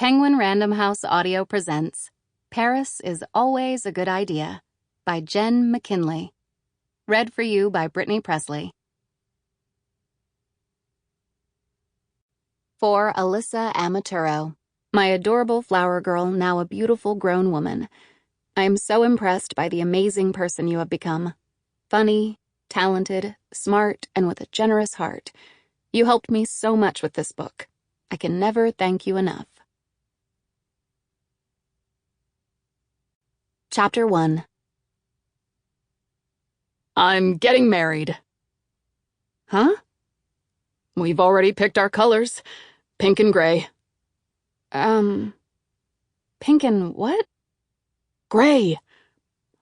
Penguin Random House Audio presents Paris is Always a Good Idea by Jenn McKinlay. Read for you by Brittany Pressley. For Alyssa Amaturo, my adorable flower girl, now a beautiful grown woman. I am so impressed by the amazing person you have become. Funny, talented, smart, and with a generous heart. You helped me so much with this book. I can never thank you enough. Chapter 1. I'm getting married. Huh? We've already picked our colors. Pink and gray. Pink and what? Gray.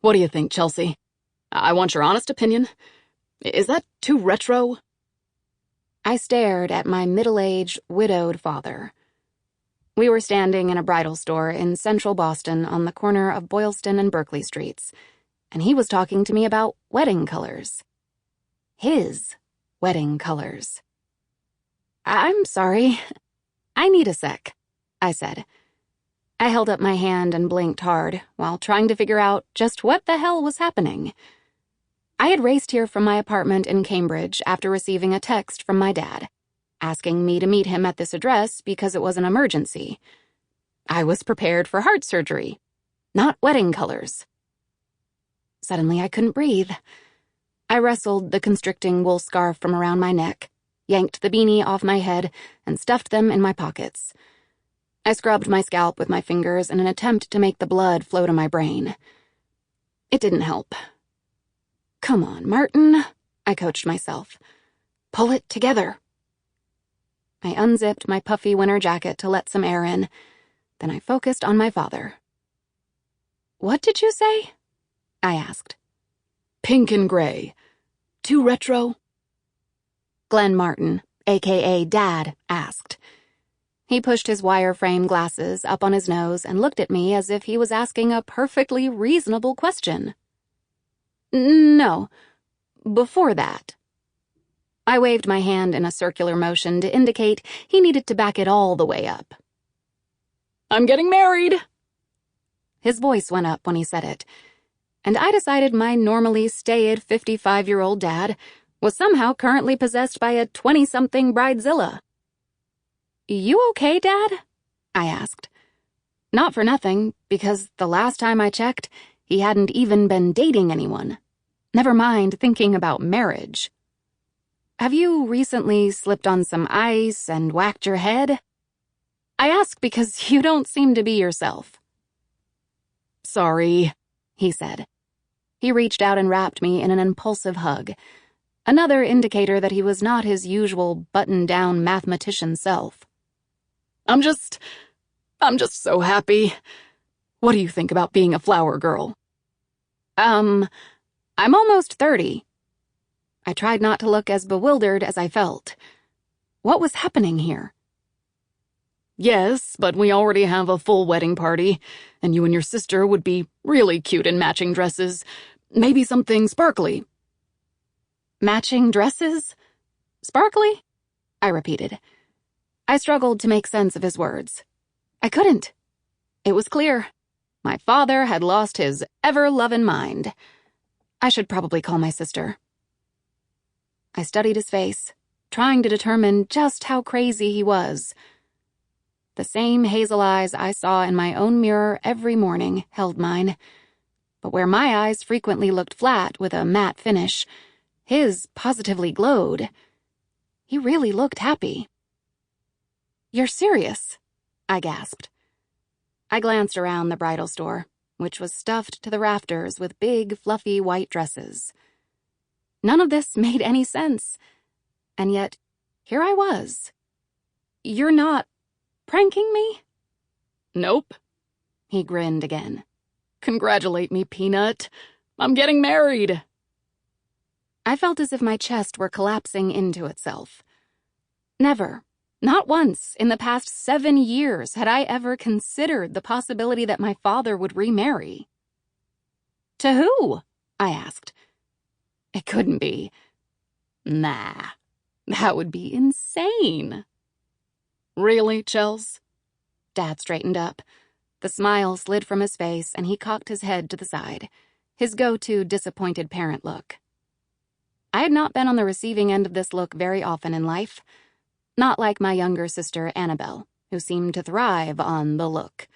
What do you think, Chelsea? I want your honest opinion. Is that too retro? I stared at my middle-aged, widowed father. We were standing in a bridal store in central Boston on the corner of Boylston and Berkeley Streets, and he was talking to me about wedding colors. His wedding colors. I'm sorry. I need a sec, I said. I held up my hand and blinked hard while trying to figure out just what the hell was happening. I had raced here from my apartment in Cambridge after receiving a text from my dad, asking me to meet him at this address because it was an emergency. I was prepared for heart surgery, not wedding colors. Suddenly, I couldn't breathe. I wrestled the constricting wool scarf from around my neck, yanked the beanie off my head, and stuffed them in my pockets. I scrubbed my scalp with my fingers in an attempt to make the blood flow to my brain. It didn't help. Come on, Martin, I coached myself. Pull it together. I unzipped my puffy winter jacket to let some air in. Then I focused on my father. What did you say? I asked. Pink and gray. Too retro? Glenn Martin, a.k.a. Dad, asked. He pushed his wire-frame glasses up on his nose and looked at me as if he was asking a perfectly reasonable question. No, before that. I waved my hand in a circular motion to indicate he needed to back it all the way up. I'm getting married! His voice went up when he said it, and I decided my normally staid 55-year-old dad was somehow currently possessed by a 20-something bridezilla. You okay, Dad? I asked. Not for nothing, because the last time I checked, he hadn't even been dating anyone. Never mind thinking about marriage. Have you recently slipped on some ice and whacked your head? I ask because you don't seem to be yourself. Sorry, he said. He reached out and wrapped me in an impulsive hug, another indicator that he was not his usual button-down mathematician self. I'm just so happy. What do you think about being a flower girl? I'm almost 30. I tried not to look as bewildered as I felt. What was happening here? Yes, but we already have a full wedding party, and you and your sister would be really cute in matching dresses. Maybe something sparkly. Matching dresses? Sparkly? I repeated. I struggled to make sense of his words. I couldn't. It was clear. My father had lost his ever-lovin' mind. I should probably call my sister. I studied his face, trying to determine just how crazy he was. The same hazel eyes I saw in my own mirror every morning held mine, but where my eyes frequently looked flat with a matte finish, his positively glowed. He really looked happy. You're serious? I gasped. I glanced around the bridal store, which was stuffed to the rafters with big, fluffy white dresses. None of this made any sense, and yet here I was. You're not pranking me? Nope. He grinned again. Congratulate me, Peanut. I'm getting married. I felt as if my chest were collapsing into itself. Never, not once, in the past 7 years had I ever considered the possibility that my father would remarry. To who? I asked. It couldn't be. Nah, that would be insane. Really, Chels? Dad straightened up. The smile slid from his face, and he cocked his head to the side, his go-to disappointed parent look. I had not been on the receiving end of this look very often in life. Not like my younger sister, Annabelle, who seemed to thrive on the look.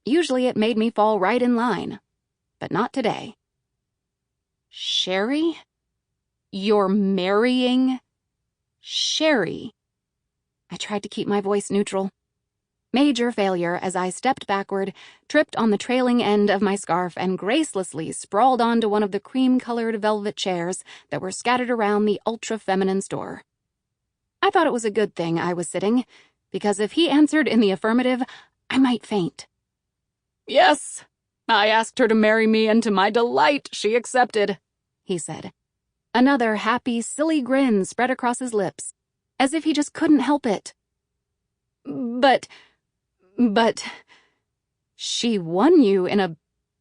Usually it made me fall right in line, but not today. Sherry? You're marrying Sherry? I tried to keep my voice neutral. Major failure as I stepped backward, tripped on the trailing end of my scarf, and gracelessly sprawled onto one of the cream-colored velvet chairs that were scattered around the ultra-feminine store. I thought it was a good thing I was sitting, because if he answered in the affirmative, I might faint. "Yes, I asked her to marry me, and to my delight, she accepted," he said. Another happy, silly grin spread across his lips, as if he just couldn't help it. But, she won you in a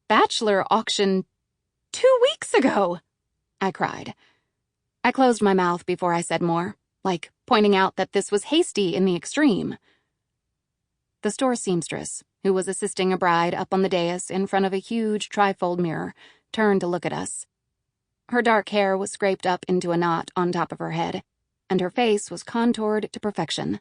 bachelor auction 2 weeks ago, I cried. I closed my mouth before I said more, like pointing out that this was hasty in the extreme. The store seamstress, who was assisting a bride up on the dais in front of a huge trifold mirror, turned to look at us. Her dark hair was scraped up into a knot on top of her head, and her face was contoured to perfection.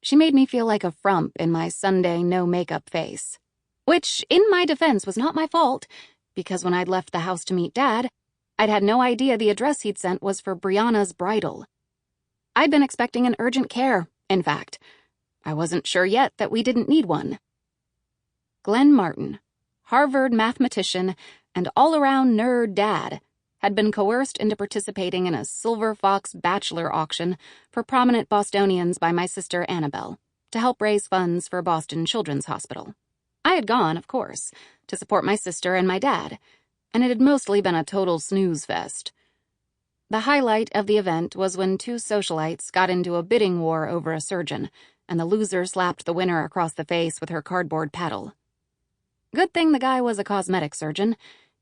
She made me feel like a frump in my Sunday no-makeup face. Which, in my defense, was not my fault, because when I'd left the house to meet Dad, I'd had no idea the address he'd sent was for Brianna's bridal. I'd been expecting an urgent care, in fact. I wasn't sure yet that we didn't need one. Glenn Martin, Harvard mathematician and all-around nerd dad, had been coerced into participating in a Silver Fox bachelor auction for prominent Bostonians by my sister Annabelle to help raise funds for Boston Children's Hospital. I had gone, of course, to support my sister and my dad, and it had mostly been a total snooze fest. The highlight of the event was when 2 socialites got into a bidding war over a surgeon, and the loser slapped the winner across the face with her cardboard paddle. Good thing the guy was a cosmetic surgeon,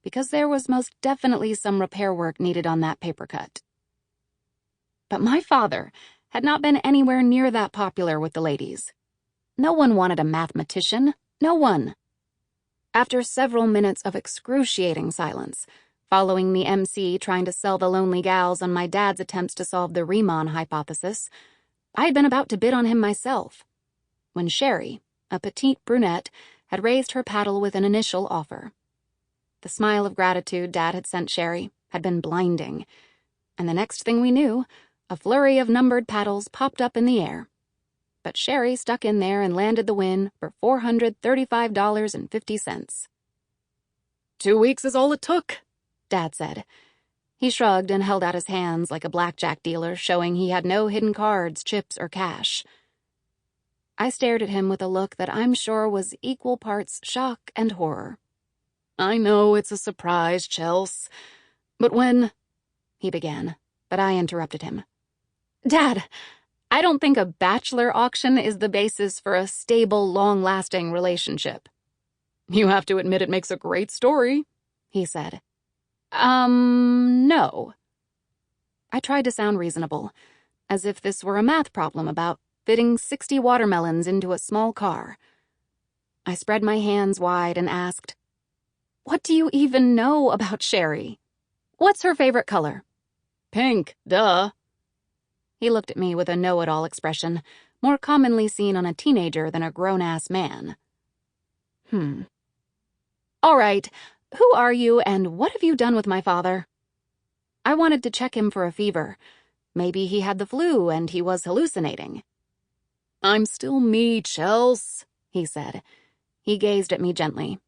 because there was most definitely some repair work needed on that paper cut. But my father had not been anywhere near that popular with the ladies. No one wanted a mathematician. No one. After several minutes of excruciating silence, following the MC trying to sell the lonely gals on my dad's attempts to solve the Riemann hypothesis, I had been about to bid on him myself, when Sherry, a petite brunette, had raised her paddle with an initial offer. The smile of gratitude Dad had sent Sherry had been blinding, and the next thing we knew, a flurry of numbered paddles popped up in the air. But Sherry stuck in there and landed the win for $435.50. 2 weeks is all it took, Dad said. He shrugged and held out his hands like a blackjack dealer, showing he had no hidden cards, chips, or cash. I stared at him with a look that I'm sure was equal parts shock and horror. "I know it's a surprise, Chels, but when—" he began, but I interrupted him. Dad, I don't think a bachelor auction is the basis for a stable, long-lasting relationship. "You have to admit it makes a great story," he said. No. I tried to sound reasonable, as if this were a math problem about fitting 60 watermelons into a small car. I spread my hands wide and asked, "What do you even know about Sherry? What's her favorite color?" "Pink, duh." He looked at me with a know-it-all expression, more commonly seen on a teenager than a grown-ass man. All right, who are you and what have you done with my father? I wanted to check him for a fever. Maybe he had the flu and he was hallucinating. "I'm still me, Chels," he said. He gazed at me gently.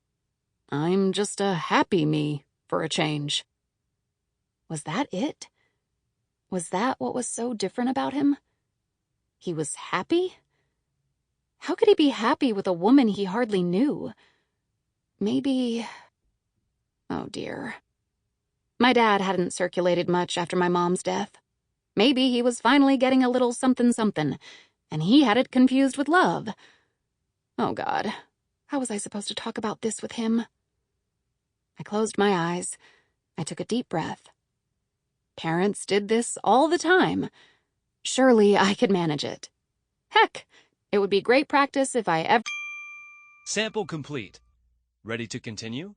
"I'm just a happy me, for a change." Was that it? Was that what was so different about him? He was happy? How could he be happy with a woman he hardly knew? Maybe... Oh, dear. My dad hadn't circulated much after my mom's death. Maybe he was finally getting a little something-something, and he had it confused with love. Oh, God. How was I supposed to talk about this with him? I closed my eyes. I took a deep breath. Parents did this all the time. Surely I could manage it. Heck, It would be great practice if I ever... Sample complete. Ready to continue?